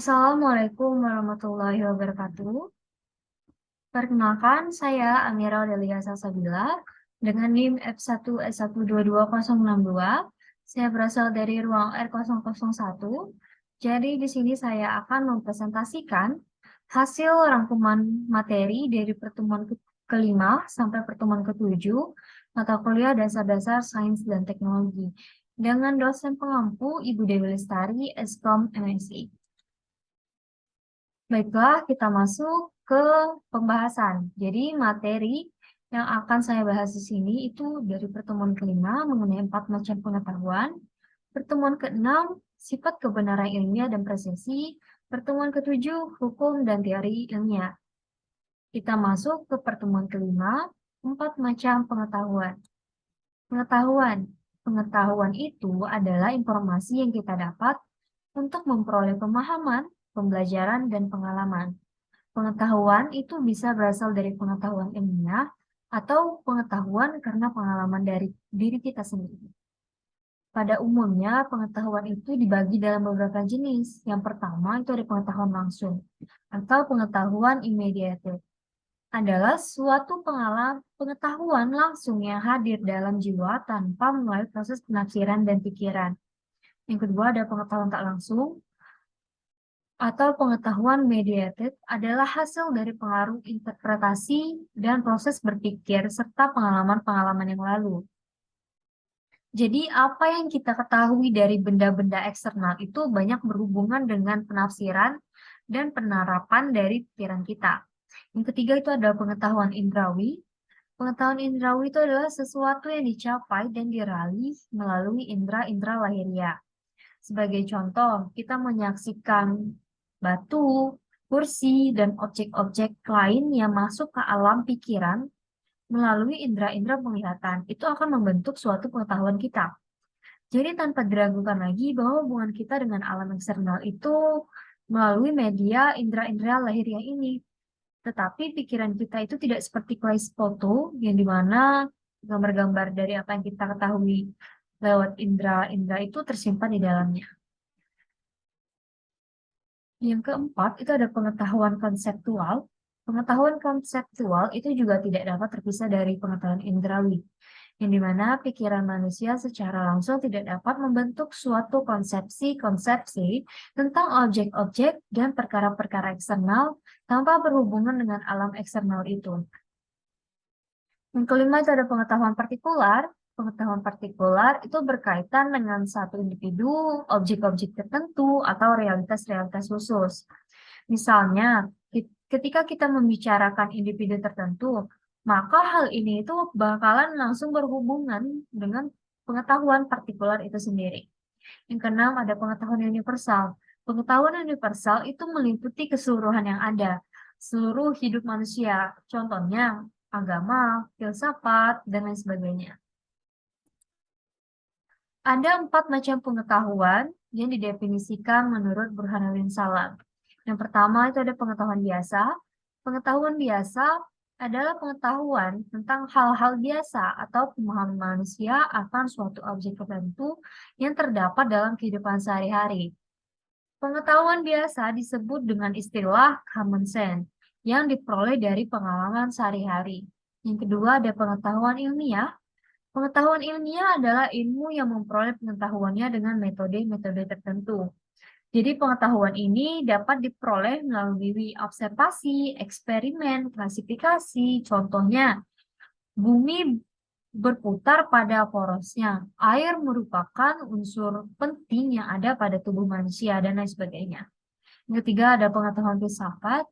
Assalamualaikum warahmatullahi wabarakatuh. Perkenalkan, saya Amira Delia Salsabila dengan NIM F1S122062. Saya berasal dari ruang R001. Jadi di sini saya akan mempresentasikan hasil rangkuman materi dari pertemuan kelima sampai pertemuan ketujuh mata kuliah dasar-dasar sains dan teknologi dengan dosen pengampu Ibu Dewi Lestari, Eskom MSI. Baiklah, kita masuk ke pembahasan. Jadi materi yang akan saya bahas di sini itu dari pertemuan kelima mengenai 4 macam pengetahuan, pertemuan keenam sifat kebenaran ilmiah dan presisi, pertemuan ketujuh hukum dan teori ilmiah. Kita masuk ke pertemuan kelima, 4 macam pengetahuan. Pengetahuan. Pengetahuan itu adalah informasi yang kita dapat untuk memperoleh pemahaman, pembelajaran, dan pengalaman. Pengetahuan itu bisa berasal dari pengetahuan ilmiah atau pengetahuan karena pengalaman dari diri kita sendiri. Pada umumnya, pengetahuan itu dibagi dalam beberapa jenis. Yang pertama itu ada pengetahuan langsung atau pengetahuan immediate. Adalah suatu pengetahuan langsung yang hadir dalam jiwa tanpa melalui proses penafsiran dan pikiran. Yang kedua ada pengetahuan tak langsung, atau pengetahuan mediated adalah hasil dari pengaruh interpretasi dan proses berpikir serta pengalaman-pengalaman yang lalu. Jadi apa yang kita ketahui dari benda-benda eksternal itu banyak berhubungan dengan penafsiran dan penerapan dari pikiran kita. Yang ketiga itu adalah pengetahuan indrawi. Pengetahuan indrawi itu adalah sesuatu yang dicapai dan diraih melalui indera-indera lahiriah. Sebagai contoh, kita menyaksikan batu, kursi, dan objek-objek lain yang masuk ke alam pikiran melalui indera-indera penglihatan. Itu akan membentuk suatu pengetahuan kita. Jadi tanpa diragukan lagi bahwa hubungan kita dengan alam eksternal itu melalui media indera-indera lahiriah ini. Tetapi pikiran kita itu tidak seperti kelas foto yang dimana gambar-gambar dari apa yang kita ketahui lewat indera-indera itu tersimpan di dalamnya. Yang keempat, itu ada pengetahuan konseptual. Pengetahuan konseptual itu juga tidak dapat terpisah dari pengetahuan indrawi, yang dimana pikiran manusia secara langsung tidak dapat membentuk suatu konsepsi-konsepsi tentang objek-objek dan perkara-perkara eksternal tanpa berhubungan dengan alam eksternal itu. Yang kelima itu ada pengetahuan partikular. Pengetahuan partikular itu berkaitan dengan satu individu, objek-objek tertentu, atau realitas-realitas khusus. Misalnya, ketika kita membicarakan individu tertentu, maka hal ini itu bakalan langsung berhubungan dengan pengetahuan partikular itu sendiri. Yang keenam ada pengetahuan universal. Pengetahuan universal itu meliputi keseluruhan yang ada, seluruh hidup manusia. Contohnya, agama, filsafat, dan lain sebagainya. Ada 4 macam pengetahuan yang didefinisikan menurut Burhanuddin Salam. Yang pertama itu ada pengetahuan biasa. Pengetahuan biasa adalah pengetahuan tentang hal-hal biasa atau pemahaman manusia akan suatu objek tertentu yang terdapat dalam kehidupan sehari-hari. Pengetahuan biasa disebut dengan istilah common sense yang diperoleh dari pengalaman sehari-hari. Yang kedua ada pengetahuan ilmiah. Pengetahuan ilmiah adalah ilmu yang memperoleh pengetahuannya dengan metode-metode tertentu. Jadi pengetahuan ini dapat diperoleh melalui observasi, eksperimen, klasifikasi. Contohnya, bumi berputar pada porosnya. Air merupakan unsur penting yang ada pada tubuh manusia dan lain sebagainya. Yang ketiga ada pengetahuan filsafat,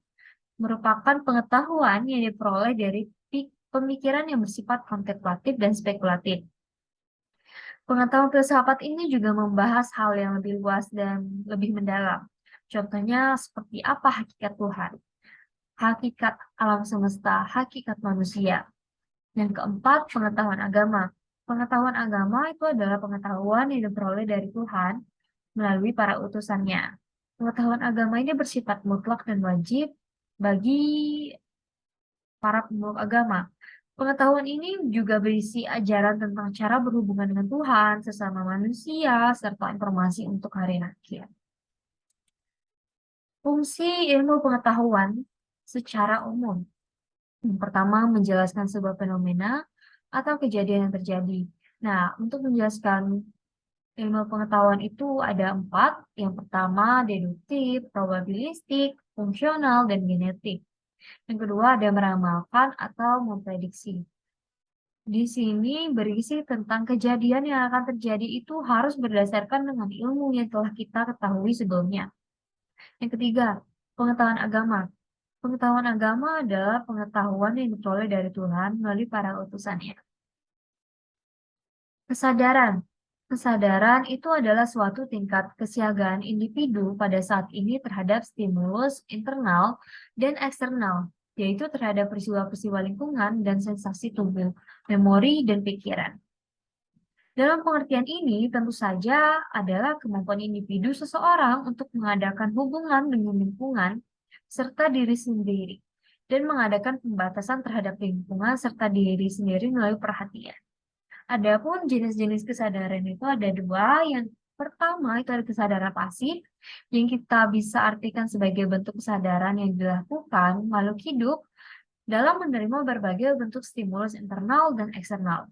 merupakan pengetahuan yang diperoleh dari pemikiran yang bersifat kontemplatif dan spekulatif. Pengetahuan filsafat ini juga membahas hal yang lebih luas dan lebih mendalam. Contohnya seperti apa hakikat Tuhan, hakikat alam semesta, hakikat manusia. Yang keempat, pengetahuan agama. Pengetahuan agama itu adalah pengetahuan yang diperoleh dari Tuhan melalui para utusannya. Pengetahuan agama ini bersifat mutlak dan wajib bagi para pemeluk agama. Pengetahuan ini juga berisi ajaran tentang cara berhubungan dengan Tuhan, sesama manusia, serta informasi untuk hari akhir. Fungsi ilmu pengetahuan secara umum. Yang pertama, menjelaskan sebuah fenomena atau kejadian yang terjadi. Nah, untuk menjelaskan ilmu pengetahuan itu ada 4. Yang pertama, deduktif, probabilistik, fungsional, dan genetik. Yang kedua, ada meramalkan atau memprediksi. Di sini berisi tentang kejadian yang akan terjadi itu harus berdasarkan dengan ilmu yang telah kita ketahui sebelumnya. Yang ketiga, pengetahuan agama. Pengetahuan agama adalah pengetahuan yang diperoleh dari Tuhan melalui para utusannya. Kesadaran. Kesadaran itu adalah suatu tingkat kesiagaan individu pada saat ini terhadap stimulus internal dan eksternal, yaitu terhadap peristiwa-peristiwa lingkungan dan sensasi tubuh, memori, dan pikiran. Dalam pengertian ini, tentu saja adalah kemampuan individu seseorang untuk mengadakan hubungan dengan lingkungan serta diri sendiri, dan mengadakan pembatasan terhadap lingkungan serta diri sendiri melalui perhatian. Adapun jenis-jenis kesadaran itu ada 2. Yang pertama itu ada kesadaran pasif, yang kita bisa artikan sebagai bentuk kesadaran yang dilakukan makhluk hidup dalam menerima berbagai bentuk stimulus internal dan eksternal.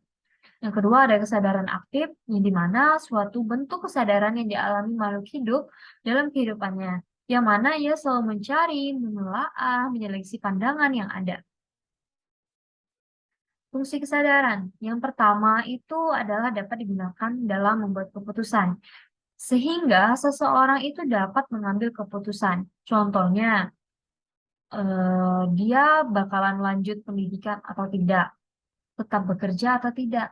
Yang kedua ada kesadaran aktif, yang dimana suatu bentuk kesadaran yang dialami makhluk hidup dalam kehidupannya, yang mana ia selalu mencari, menelaah, menyeleksi pandangan yang ada. Fungsi kesadaran. Yang pertama itu adalah dapat digunakan dalam membuat keputusan, sehingga seseorang itu dapat mengambil keputusan. Contohnya, dia bakalan lanjut pendidikan atau tidak, tetap bekerja atau tidak.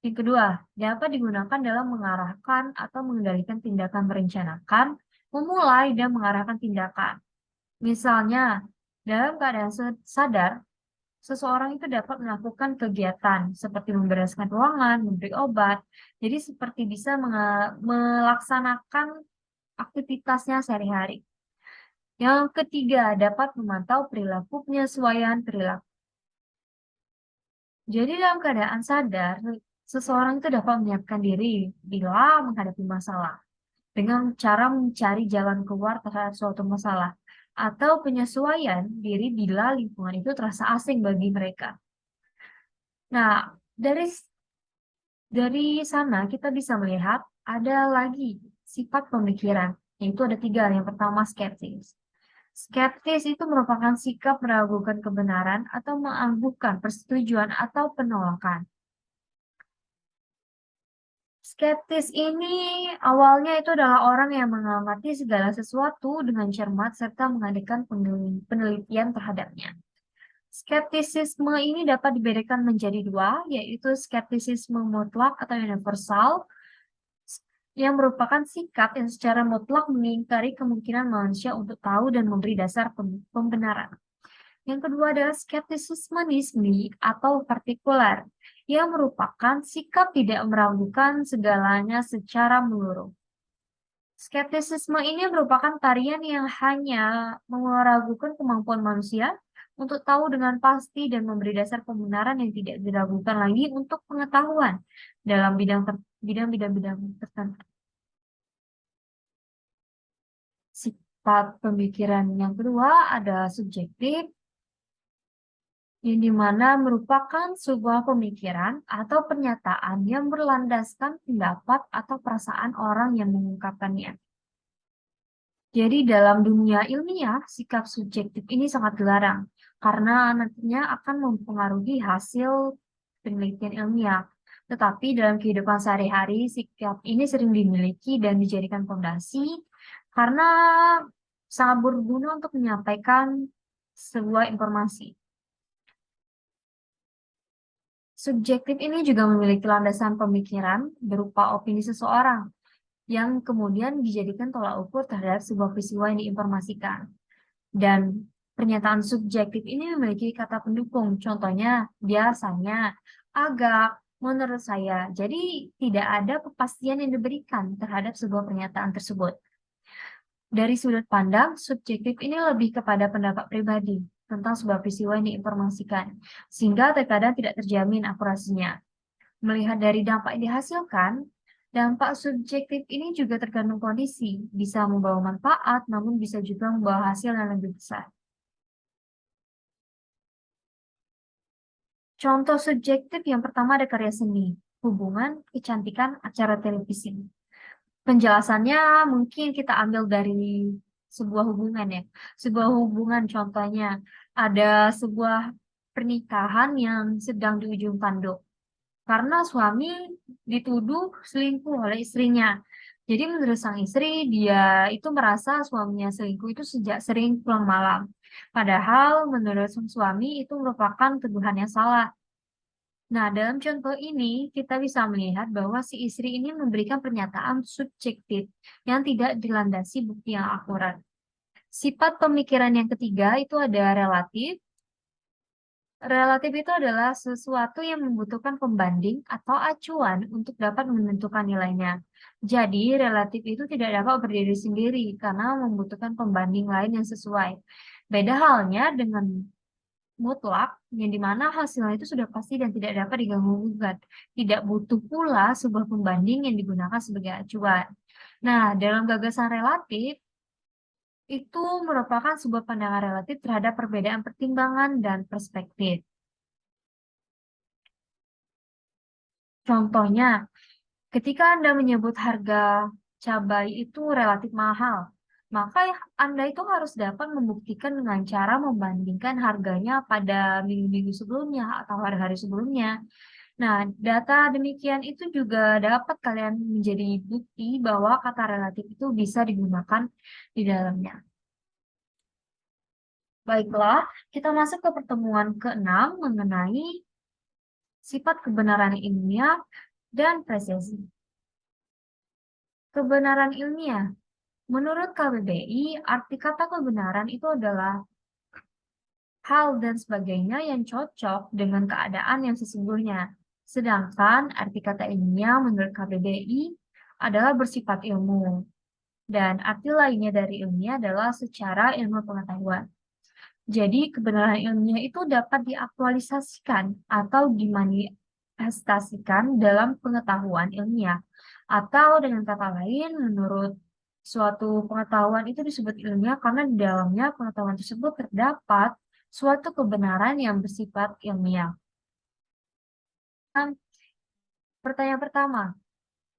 Yang kedua, dapat digunakan dalam mengarahkan atau mengendalikan tindakan merencanakan, memulai dan mengarahkan tindakan. Misalnya, dalam keadaan sadar, seseorang itu dapat melakukan kegiatan seperti membereskan ruangan, memberi obat. Jadi seperti bisa melaksanakan aktivitasnya sehari-hari. Yang ketiga, dapat memantau perilaku penyesuaian perilaku. Jadi dalam keadaan sadar, seseorang itu dapat menyiapkan diri bila menghadapi masalah dengan cara mencari jalan keluar terhadap suatu masalah atau penyesuaian diri bila lingkungan itu terasa asing bagi mereka. Nah, dari sana kita bisa melihat ada lagi sifat pemikiran, yaitu ada 3. Yang pertama, skeptis. Skeptis itu merupakan sikap meragukan kebenaran atau menganggukkan persetujuan atau penolakan. Skeptis ini awalnya itu adalah orang yang mengamati segala sesuatu dengan cermat serta mengadakan penelitian terhadapnya. Skeptisisme ini dapat dibedakan menjadi 2, yaitu skeptisisme mutlak atau universal, yang merupakan sikap yang secara mutlak mengingkari kemungkinan manusia untuk tahu dan memberi dasar pembenaran. Yang kedua adalah skeptisisme nisbi atau partikular, yang merupakan sikap tidak meragukan segalanya secara menyeluruh. Skeptisisme ini merupakan tarian yang hanya meragukan kemampuan manusia untuk tahu dengan pasti dan memberi dasar pembenaran yang tidak diragukan lagi untuk pengetahuan dalam bidang-bidang tertentu. Sifat pemikiran yang kedua ada subjektif, yang dimana merupakan sebuah pemikiran atau pernyataan yang berlandaskan pendapat atau perasaan orang yang mengungkapkannya. Jadi dalam dunia ilmiah, sikap subjektif ini sangat dilarang karena nantinya akan mempengaruhi hasil penelitian ilmiah. Tetapi dalam kehidupan sehari-hari, sikap ini sering dimiliki dan dijadikan fondasi karena sangat berguna untuk menyampaikan sebuah informasi. Subjektif ini juga memiliki landasan pemikiran berupa opini seseorang yang kemudian dijadikan tolak ukur terhadap sebuah peristiwa yang diinformasikan. Dan pernyataan subjektif ini memiliki kata pendukung, contohnya biasanya, agak, menurut saya. Jadi tidak ada kepastian yang diberikan terhadap sebuah pernyataan tersebut. Dari sudut pandang, subjektif ini lebih kepada pendapat pribadi tentang sebuah peristiwa yang diinformasikan, sehingga terkadang tidak terjamin akurasinya. Melihat dari dampak yang dihasilkan, Dampak subjektif ini juga tergantung kondisi, bisa membawa manfaat, namun bisa juga membawa hasil yang lebih besar. Contoh subjektif yang pertama ada karya seni, hubungan, kecantikan, acara televisi. Penjelasannya mungkin kita ambil dari sebuah hubungan ya. Sebuah hubungan contohnya ada sebuah pernikahan yang sedang di ujung tanduk. Karena suami dituduh selingkuh oleh istrinya. Jadi menurut sang istri, dia itu merasa suaminya selingkuh itu sejak sering pulang malam. Padahal menurut sang suami itu merupakan tuduhan yang salah. Nah, dalam contoh ini, kita bisa melihat bahwa si istri ini memberikan pernyataan subjektif yang tidak dilandasi bukti yang akurat. Sifat pemikiran yang ketiga itu ada relatif. Relatif itu adalah sesuatu yang membutuhkan pembanding atau acuan untuk dapat menentukan nilainya. Jadi, relatif itu tidak dapat berdiri sendiri karena membutuhkan pembanding lain yang sesuai. Beda halnya dengan mutlak, yang dimana hasilnya itu sudah pasti dan tidak dapat diganggu-gugat. Tidak butuh pula sebuah pembanding yang digunakan sebagai acuan. Nah, dalam gagasan relatif, itu merupakan sebuah pandangan relatif terhadap perbedaan pertimbangan dan perspektif. Contohnya, ketika Anda menyebut harga cabai itu relatif mahal, maka Anda itu harus dapat membuktikan dengan cara membandingkan harganya pada minggu-minggu sebelumnya atau hari-hari sebelumnya. Nah, data demikian itu juga dapat kalian menjadi bukti bahwa kata relatif itu bisa digunakan di dalamnya. Baiklah, kita masuk ke pertemuan ke-6 mengenai sifat kebenaran ilmiah dan presisi. Kebenaran ilmiah. Menurut KBBI, arti kata kebenaran itu adalah hal dan sebagainya yang cocok dengan keadaan yang sesungguhnya. Sedangkan arti kata ilmiah menurut KBBI adalah bersifat ilmu. Dan arti lainnya dari ilmiah adalah secara ilmu pengetahuan. Jadi kebenaran ilmiah itu dapat diaktualisasikan atau dimanifestasikan dalam pengetahuan ilmiah. Atau dengan kata lain, menurut suatu pengetahuan itu disebut ilmiah karena di dalamnya pengetahuan tersebut terdapat suatu kebenaran yang bersifat ilmiah. Nah, pertanyaan pertama,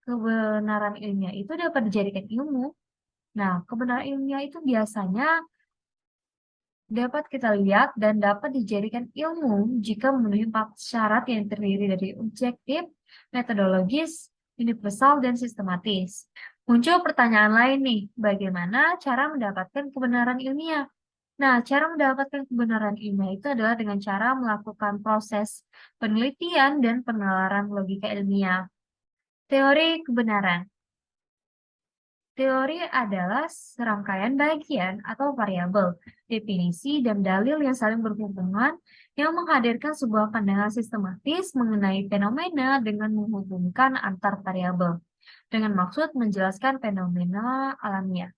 kebenaran ilmiah itu dapat dijadikan ilmu. Nah, kebenaran ilmiah itu biasanya dapat kita lihat dan dapat dijadikan ilmu jika memenuhi 4 syarat yang terdiri dari objektif, metodologis, universal, dan sistematis. Muncul pertanyaan lain nih, bagaimana cara mendapatkan kebenaran ilmiah? Nah, cara mendapatkan kebenaran ilmiah itu adalah dengan cara melakukan proses penelitian dan penalaran logika ilmiah. Teori kebenaran. Teori adalah serangkaian bagian atau variabel, definisi, dan dalil yang saling berhubungan yang menghadirkan sebuah pandangan sistematis mengenai fenomena dengan menghubungkan antar variabel, dengan maksud menjelaskan fenomena alamiah.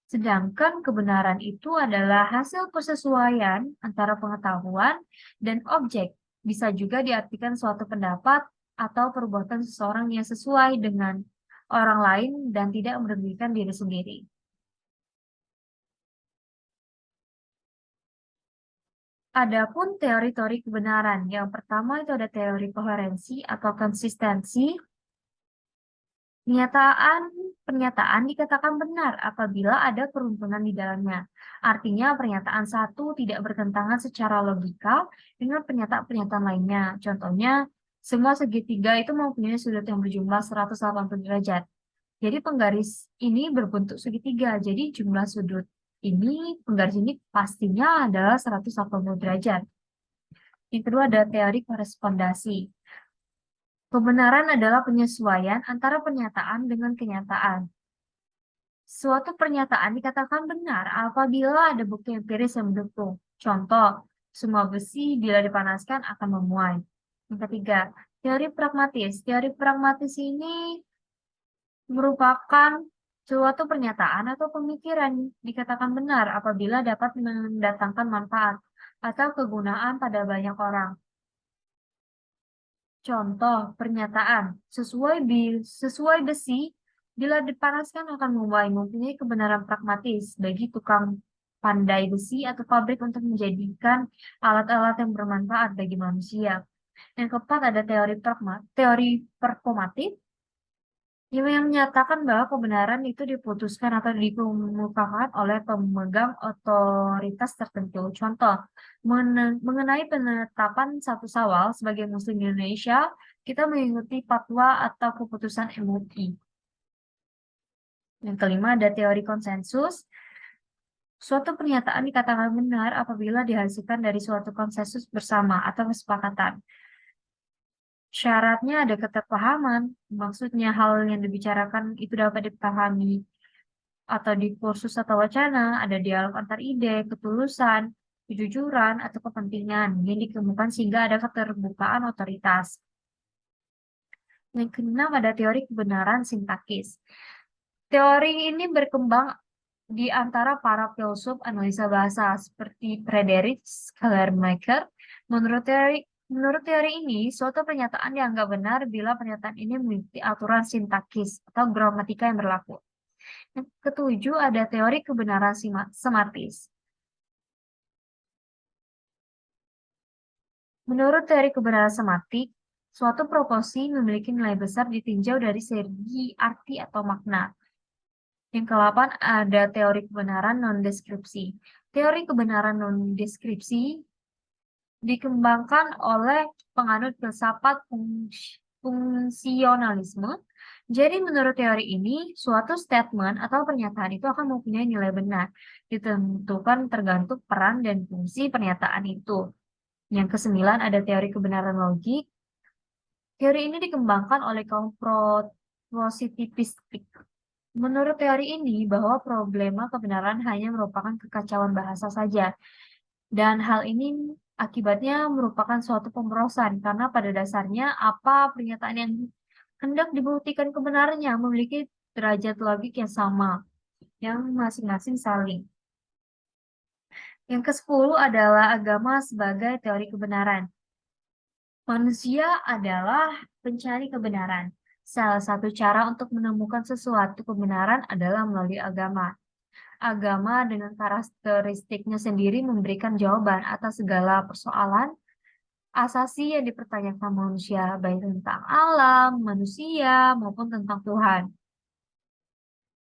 Sedangkan kebenaran itu adalah hasil persesuaian antara pengetahuan dan objek. Bisa juga diartikan suatu pendapat atau perbuatan seseorang yang sesuai dengan orang lain dan tidak merugikan diri sendiri. Adapun teori-teori kebenaran, yang pertama itu ada teori koherensi atau konsistensi. Pernyataan dikatakan benar apabila ada keruntuhan di dalamnya. Artinya pernyataan satu tidak bertentangan secara logika dengan pernyataan-pernyataan lainnya. Contohnya, semua segitiga itu mempunyai sudut yang berjumlah 180 derajat. Jadi penggaris ini berbentuk segitiga. Jadi jumlah sudut ini, penggaris ini pastinya adalah 180 derajat. Yang kedua ada teori korespondasi. Kebenaran adalah penyesuaian antara pernyataan dengan kenyataan. Suatu pernyataan dikatakan benar apabila ada bukti empiris yang mendukung. Contoh, semua besi bila dipanaskan akan memuai. Yang ketiga, teori pragmatis. Teori pragmatis ini merupakan suatu pernyataan atau pemikiran dikatakan benar apabila dapat mendatangkan manfaat atau kegunaan pada banyak orang. Contoh pernyataan, sesuai besi, bila dipanaskan akan mempunyai kebenaran pragmatis bagi tukang pandai besi atau pabrik untuk menjadikan alat-alat yang bermanfaat bagi manusia. Yang keempat ada teori performatif, yang menyatakan bahwa kebenaran itu diputuskan atau dikemukakan oleh pemegang otoritas tertentu. Contoh, mengenai penetapan satu Syawal sebagai Muslim di Indonesia, kita mengikuti fatwa atau keputusan MUI. Yang kelima ada teori konsensus. Suatu pernyataan dikatakan benar apabila dihasilkan dari suatu konsensus bersama atau kesepakatan. Syaratnya ada keterpahaman, maksudnya hal yang dibicarakan itu dapat dipahami atau di kursus atau wacana, ada dialog antar ide, ketulusan, kejujuran, atau kepentingan yang dikemukakan sehingga ada keterbukaan otoritas. Yang keenam ada teori kebenaran sintakis. Teori ini berkembang di antara para filsuf analisa bahasa seperti Friedrich Schleiermacher. Menurut teori ini, suatu pernyataan dianggap benar bila pernyataan ini mengikuti aturan sintakis atau gramatika yang berlaku. Yang ketujuh ada teori kebenaran sematis. Menurut teori kebenaran sematik, suatu proporsi memiliki nilai besar ditinjau dari segi arti atau makna. Yang ke-8 ada teori kebenaran non-deskripsi. Teori kebenaran non-deskripsi dikembangkan oleh penganut filsafat fungsionalisme. Jadi menurut teori ini, suatu statement atau pernyataan itu akan mempunyai nilai benar, ditentukan tergantung peran dan fungsi pernyataan itu. Yang ke-9 ada teori kebenaran logik. Teori ini dikembangkan oleh kaum positivistik. Menurut teori ini, bahwa problema kebenaran hanya merupakan kekacauan bahasa saja. Dan hal ini akibatnya merupakan suatu pemberosan, karena pada dasarnya apa pernyataan yang hendak dibuktikan kebenarannya memiliki derajat logik yang sama, yang masing-masing saling. Yang ke-10 adalah agama sebagai teori kebenaran. Manusia adalah pencari kebenaran. Salah satu cara untuk menemukan sesuatu kebenaran adalah melalui agama. Agama dengan karakteristiknya sendiri memberikan jawaban atas segala persoalan asasi yang dipertanyakan manusia, baik tentang alam, manusia, maupun tentang Tuhan.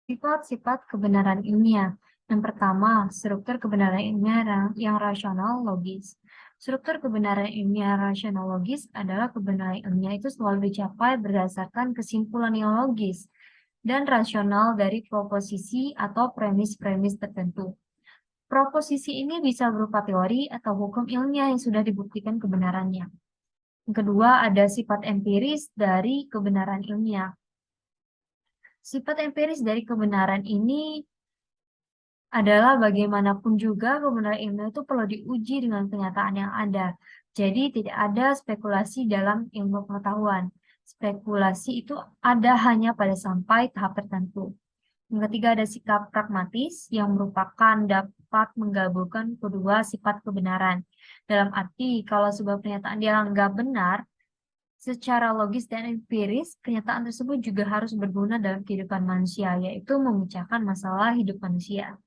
Sifat-sifat kebenaran ilmiah. Yang pertama, struktur kebenaran ilmiah yang rasional logis. Struktur kebenaran ilmiah rasional logis adalah kebenaran ilmiah itu selalu dicapai berdasarkan kesimpulan yang logis dan rasional dari proposisi atau premis-premis tertentu. Proposisi ini bisa berupa teori atau hukum ilmiah yang sudah dibuktikan kebenarannya. Yang kedua, ada sifat empiris dari kebenaran ilmiah. Sifat empiris dari kebenaran ini adalah bagaimanapun juga kebenaran ilmiah itu perlu diuji dengan kenyataan yang ada. Jadi tidak ada spekulasi dalam ilmu pengetahuan. Spekulasi itu ada hanya pada sampai tahap tertentu. Yang ketiga ada sikap pragmatis yang merupakan dapat menggabungkan kedua sifat kebenaran. Dalam arti kalau sebuah pernyataan dianggap benar, secara logis dan empiris, kenyataan tersebut juga harus berguna dalam kehidupan manusia, yaitu memecahkan masalah hidup manusia.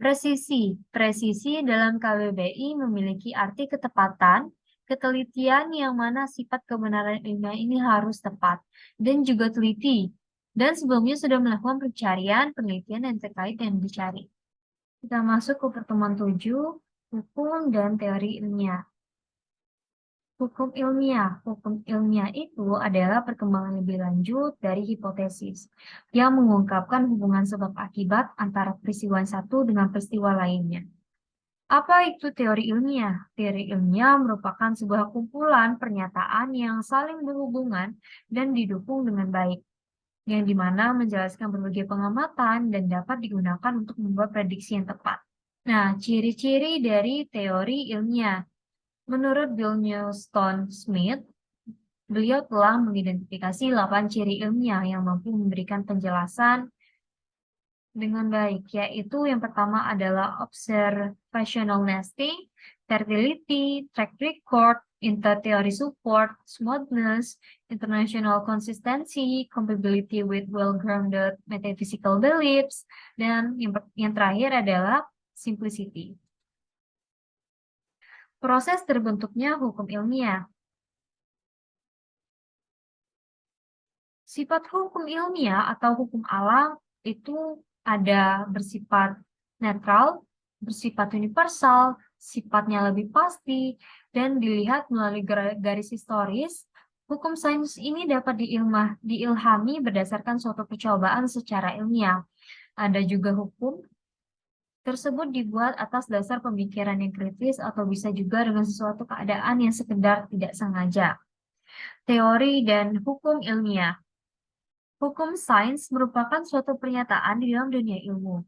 Presisi dalam KBBI memiliki arti ketepatan, ketelitian yang mana sifat kebenaran ilmiah ini harus tepat dan juga teliti. Dan sebelumnya sudah melakukan pencarian, penelitian yang terkait yang dicari. Kita masuk ke pertemuan 7, hukum dan teori ilmiah. Hukum ilmiah itu adalah perkembangan lebih lanjut dari hipotesis yang mengungkapkan hubungan sebab akibat antara peristiwa satu dengan peristiwa lainnya. Apa itu teori ilmiah? Teori ilmiah merupakan sebuah kumpulan pernyataan yang saling berhubungan dan didukung dengan baik, yang dimana menjelaskan berbagai pengamatan dan dapat digunakan untuk membuat prediksi yang tepat. Nah, ciri-ciri dari teori ilmiah. Menurut Bill Newton-Smith, beliau telah mengidentifikasi 8 ciri ilmiah yang mampu memberikan penjelasan dengan baik, yaitu yang pertama adalah observational nesting, fertility, track record, inter-theory support, smoothness, international consistency, compatibility with well-grounded metaphysical beliefs, dan yang terakhir adalah simplicity. Proses terbentuknya hukum ilmiah. Sifat hukum ilmiah atau hukum alam itu ada bersifat netral, bersifat universal, sifatnya lebih pasti, dan dilihat melalui garis historis. Hukum sains ini dapat diilhami berdasarkan suatu percobaan secara ilmiah. Ada juga hukum tersebut dibuat atas dasar pemikiran yang kritis atau bisa juga dengan sesuatu keadaan yang sekedar tidak sengaja. Teori dan hukum ilmiah. Hukum sains merupakan suatu pernyataan di dalam dunia ilmu.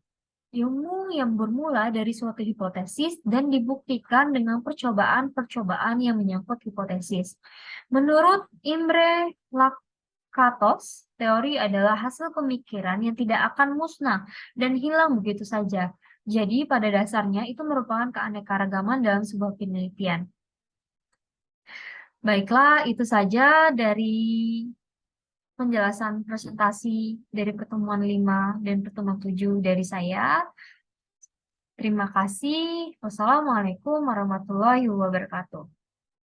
Ilmu yang bermula dari suatu hipotesis dan dibuktikan dengan percobaan-percobaan yang menyangkut hipotesis. Menurut Imre Lakatos, teori adalah hasil pemikiran yang tidak akan musnah dan hilang begitu saja. Jadi pada dasarnya itu merupakan keanekaragaman dalam sebuah penelitian. Baiklah, itu saja dari penjelasan presentasi dari pertemuan 5 dan pertemuan 7 dari saya. Terima kasih. Wassalamualaikum warahmatullahi wabarakatuh.